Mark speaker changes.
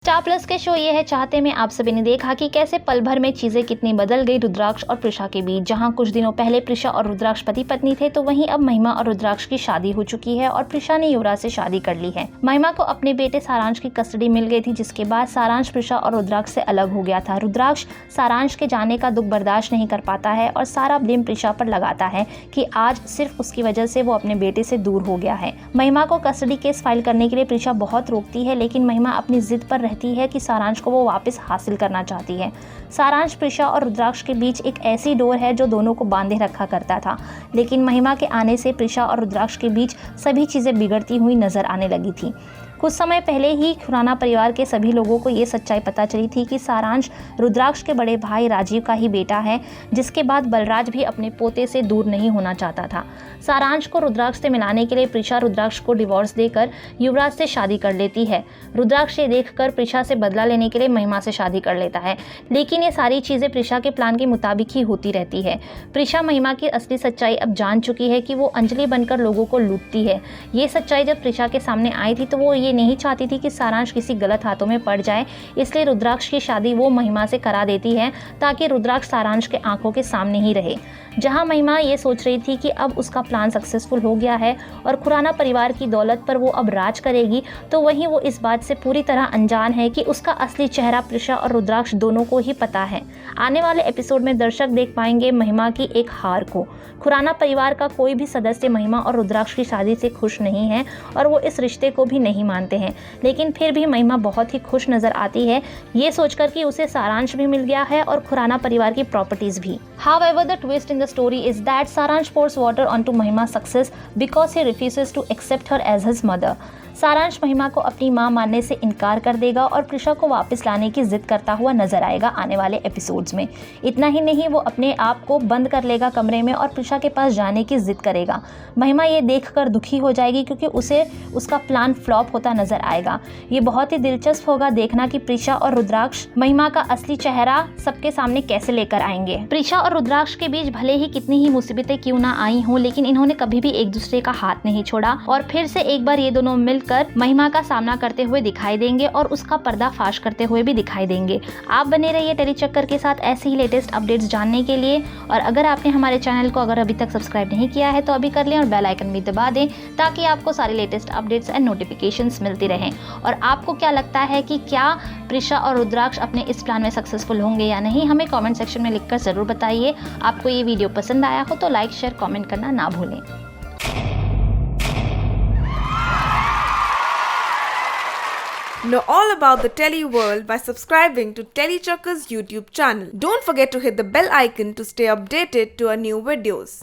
Speaker 1: Star plus के show ये है चाहते में आप सभी ने देखा कि कैसे पल भर में चीजें कितनी बदल गई रुद्राक्ष और प्रिशा के बीच। जहां कुछ दिनों पहले प्रिशा और रुद्राक्ष पति पत्नी थे, तो वहीं अब महिमा और रुद्राक्ष की शादी हो चुकी है और प्रिशा ने युवराज से शादी कर ली है। महिमा को अपने बेटे सारांश की कस्टडी मिल गई थी, जिसके बाद सारांश प्रिशा और रुद्राक्ष से अलग हो गया था। रुद्राक्ष सारांश के जाने का दुख बर्दाश्त नहीं कर पाता है और सारा ब्लेम प्रिशा पर लगाता है कि आज सिर्फ उसकी वजह से वो अपने बेटे से दूर हो गया है। महिमा को कस्टडी केस फाइल करने के लिए प्रिशा बहुत रोकती है, लेकिन महिमा अपनी जिद पर रहती है कि सारांश को वो वापस हासिल करना चाहती है। सारांश, प्रिशा और रुद्राक्ष के बीच एक ऐसी डोर है जो दोनों को बांधे रखा करता था, लेकिन महिमा के आने से प्रिशा और रुद्राक्ष के बीच सभी चीजें बिगड़ती हुई नजर आने लगी थी। कुछ समय पहले ही खुराना परिवार के सभी लोगों को ये सच्चाई पता चली थी कि सारांश रुद्राक्ष के बड़े भाई राजीव का ही बेटा है, जिसके बाद बलराज भी अपने पोते से दूर नहीं होना चाहता था। सारांश को रुद्राक्ष से मिलाने के लिए प्रिशा रुद्राक्ष को डिवोर्स देकर युवराज से शादी कर लेती है। रुद्राक्ष ये देखकर प्रिशा से बदला लेने के लिए महिमा से शादी कर लेता है, लेकिन ये सारी चीजें प्रिशा के प्लान के मुताबिक ही होती रहती है। प्रिशा महिमा की असली सच्चाई अब जान चुकी है कि वो अंजलि बनकर लोगों को लूटती है। ये सच्चाई जब प्रिशा के सामने आई थी तो वो ये नहीं चाहती थी कि सारांश किसी गलत हाथों में पड़ जाए, इसलिए रुद्राक्ष की शादी वो महिमा से करा देती है ताकि रुद्राक्ष सारांश के आंखों के सामने ही रहे। जहां महिमा ये सोच रही थी कि अब उसका प्लान सक्सेसफुल हो गया है और खुराना परिवार की दौलत पर वो अब राज करेगी, तो वहीं वो इस बात से पूरी तरह अनजान है कि उसका असली चेहरा प्रिशा और रुद्राक्ष दोनों को ही पता है। आने वाले एपिसोड में दर्शक देख पाएंगे महिमा की एक हार को। खुराना परिवार का कोई भी सदस्य महिमा और रुद्राक्ष की शादी से खुश नहीं है और वो इस रिश्ते को भी नहीं मानते हैं, लेकिन फिर भी महिमा बहुत ही खुश नजर आती है, ये सोचकर कि उसे सारांश भी मिल गया है और खुराना परिवार की प्रॉपर्टीज भी। However, the twist in the story is that Saransh pours water onto Mahima's success because he refuses to accept her as his mother. सारांश महिमा को अपनी मां मानने से इनकार कर देगा और प्रिशा को वापस लाने की जिद करता हुआ नजर आएगा आने वाले एपिसोड्स में। इतना ही नहीं, वो अपने आप को बंद कर लेगा कमरे में और प्रिशा के पास जाने की जिद करेगा। महिमा ये देखकर दुखी हो जाएगी क्योंकि उसे उसका प्लान फ्लॉप होता नजर आएगा। ये बहुत ही दिलचस्प होगा देखना कि प्रिशा और रुद्राक्ष महिमा का असली चेहरा सबके सामने कैसे लेकर आएंगे। प्रिशा और रुद्राक्ष के बीच भले ही कितनी ही मुसीबतें क्यों ना आई हों, लेकिन इन्होंने कभी भी एक दूसरे का हाथ नहीं छोड़ा और फिर से एक बार ये दोनों मिलकर महिमा का सामना करते हुए दिखाई देंगे और उसका पर्दाफाश करते हुए भी दिखाई देंगे। आप बने रहिए टेली चक्कर के साथ ऐसे ही लेटेस्ट अपडेट्स जानने के लिए, और अगर आपने हमारे चैनल को अभी तक सब्सक्राइब नहीं किया है तो अभी कर लें और बेल आइकन भी दबा दें ताकि आपको सारे लेटेस्ट अपडेट्स एंड नोटिफिकेशंस मिलती रहें। और आपको क्या लगता है कि क्या प्रिशा और रुद्राक्ष अपने इस प्लान में सक्सेसफुल होंगे या नहीं, हमें कमेंट सेक्शन में लिखकर जरूर बताइए। आपको ये वीडियो पसंद आया हो तो लाइक, शेयर, कमेंट करना ना भूलें।
Speaker 2: Know all about the Telly world by subscribing to Telly Chakka's YouTube channel. Don't forget to hit the bell icon to stay updated to our new videos.